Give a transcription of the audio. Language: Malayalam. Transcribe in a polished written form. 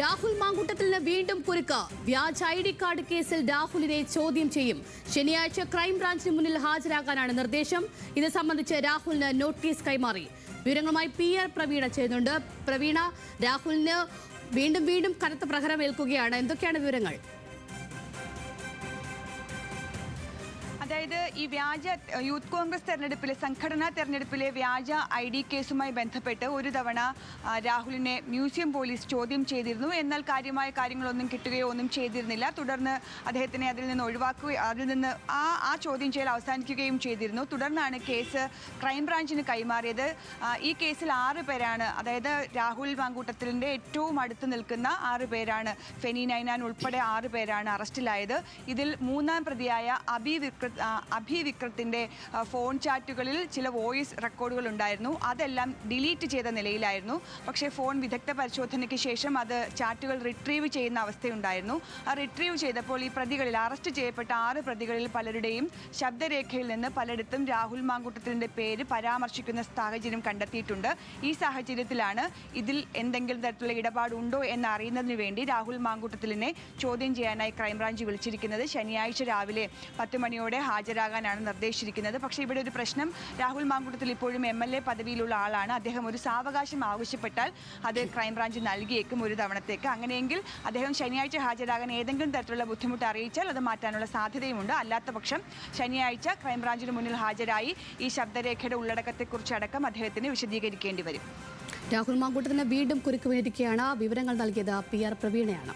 രാഹുൽ മാങ്കൂട്ടത്തിന് വീണ്ടും കുരുക്ക്. വ്യാജ ID കാർഡ് കേസിൽ രാഹുലിനെ ചോദ്യം ചെയ്യും. ശനിയാഴ്ച ക്രൈംബ്രാഞ്ചിന് മുന്നിൽ ഹാജരാകാനാണ് നിർദ്ദേശം. ഇത് സംബന്ധിച്ച് രാഹുലിന് നോട്ടീസ് കൈമാറി. വിവരങ്ങളുമായി PR പ്രവീണ ചെയ്യുന്നുണ്ട്. പ്രവീണ, രാഹുലിന് വീണ്ടും കനത്ത പ്രഹരമേൽക്കുകയാണ്. എന്തൊക്കെയാണ് വിവരങ്ങൾ? അതായത് ഈ വ്യാജ യൂത്ത് കോൺഗ്രസ് തെരഞ്ഞെടുപ്പിലെ സംഘടനാ തെരഞ്ഞെടുപ്പിലെ വ്യാജ ID കേസുമായി ബന്ധപ്പെട്ട് ഒരു തവണ രാഹുലിനെ മ്യൂസിയം പോലീസ് ചോദ്യം ചെയ്തിരുന്നു. എന്നാൽ കാര്യമായ കാര്യങ്ങളൊന്നും കിട്ടുകയോ ഒന്നും ചെയ്തിരുന്നില്ല. തുടർന്ന് അദ്ദേഹത്തിനെ അതിൽ നിന്ന് ഒഴിവാക്കുകയും അതിൽ നിന്ന് ആ ചോദ്യം ചെയ്യൽ അവസാനിക്കുകയും ചെയ്തിരുന്നു. തുടർന്നാണ് കേസ് ക്രൈംബ്രാഞ്ചിന് കൈമാറിയത്. ഈ കേസിൽ 6 പേരാണ്, അതായത് രാഹുൽ മാങ്കൂട്ടത്തിലിൻ്റെ ഏറ്റവും അടുത്ത് നിൽക്കുന്ന 6 പേരാണ്, ഫെനി നൈനാൻ ഉൾപ്പെടെ 6 പേരാണ് അറസ്റ്റിലായത്. ഇതിൽ 3-ാം പ്രതിയായ അഭി വിക്രത്തിൻ്റെ ഫോൺ ചാറ്റുകളിൽ ചില വോയിസ് റെക്കോർഡുകൾ ഉണ്ടായിരുന്നു. അതെല്ലാം ഡിലീറ്റ് ചെയ്ത നിലയിലായിരുന്നു. പക്ഷേ ഫോൺ വിദഗ്ധ പരിശോധനയ്ക്ക് ശേഷം അത് ചാറ്റുകൾ റിട്രീവ് ചെയ്യുന്ന അവസ്ഥയുണ്ടായിരുന്നു. ആ റിട്രീവ് ചെയ്തപ്പോൾ ഈ പ്രതികളിൽ അറസ്റ്റ് ചെയ്യപ്പെട്ട 6 പ്രതികളിൽ പലരുടെയും ശബ്ദരേഖയിൽ നിന്ന് പലയിടത്തും രാഹുൽ മാങ്കൂട്ടത്തിൻ്റെ പേര് പരാമർശിക്കുന്ന സാഹചര്യം കണ്ടെത്തിയിട്ടുണ്ട്. ഈ സാഹചര്യത്തിലാണ് ഇതിൽ എന്തെങ്കിലും തരത്തിലുള്ള ഇടപാടുണ്ടോ എന്ന് അറിയുന്നതിന് വേണ്ടി രാഹുൽ മാങ്കൂട്ടത്തിലിനെ ചോദ്യം ചെയ്യാനായി ക്രൈംബ്രാഞ്ച് വിളിച്ചിരിക്കുന്നത്. ശനിയാഴ്ച രാവിലെ 10 മണിയോടെ ഹാജരാകാനാണ് നിർദ്ദേശിച്ചിരിക്കുന്നത്. പക്ഷേ ഇവിടെ ഒരു പ്രശ്നം, രാഹുൽ മാങ്കൂട്ടത്തിൽ ഇപ്പോഴും MLA പദവിയിലുള്ള ആളാണ്. അദ്ദേഹം ഒരു സാവകാശം ആവശ്യപ്പെട്ടാൽ അത് ക്രൈംബ്രാഞ്ച് നൽകിയേക്കും ഒരു തവണത്തേക്ക്. അങ്ങനെയെങ്കിൽ അദ്ദേഹം ശനിയാഴ്ച ഹാജരാകാൻ ഏതെങ്കിലും തരത്തിലുള്ള ബുദ്ധിമുട്ട് അറിയിച്ചാൽ അത് മാറ്റാനുള്ള സാധ്യതയുമുണ്ട്. അല്ലാത്ത പക്ഷം ശനിയാഴ്ച ക്രൈംബ്രാഞ്ചിന് മുന്നിൽ ഹാജരായി ഈ ശബ്ദരേഖയുടെ ഉള്ളടക്കത്തെക്കുറിച്ച് അടക്കം അദ്ദേഹത്തിന് വിശദീകരിക്കേണ്ടി വരും. രാഹുൽ മാങ്കൂട്ടത്തിന് വീണ്ടും കുരുക്ക് വീണിരിക്കുകയാണ്. വിവരങ്ങൾ നൽകിയത് PR പ്രവീണയാണ്.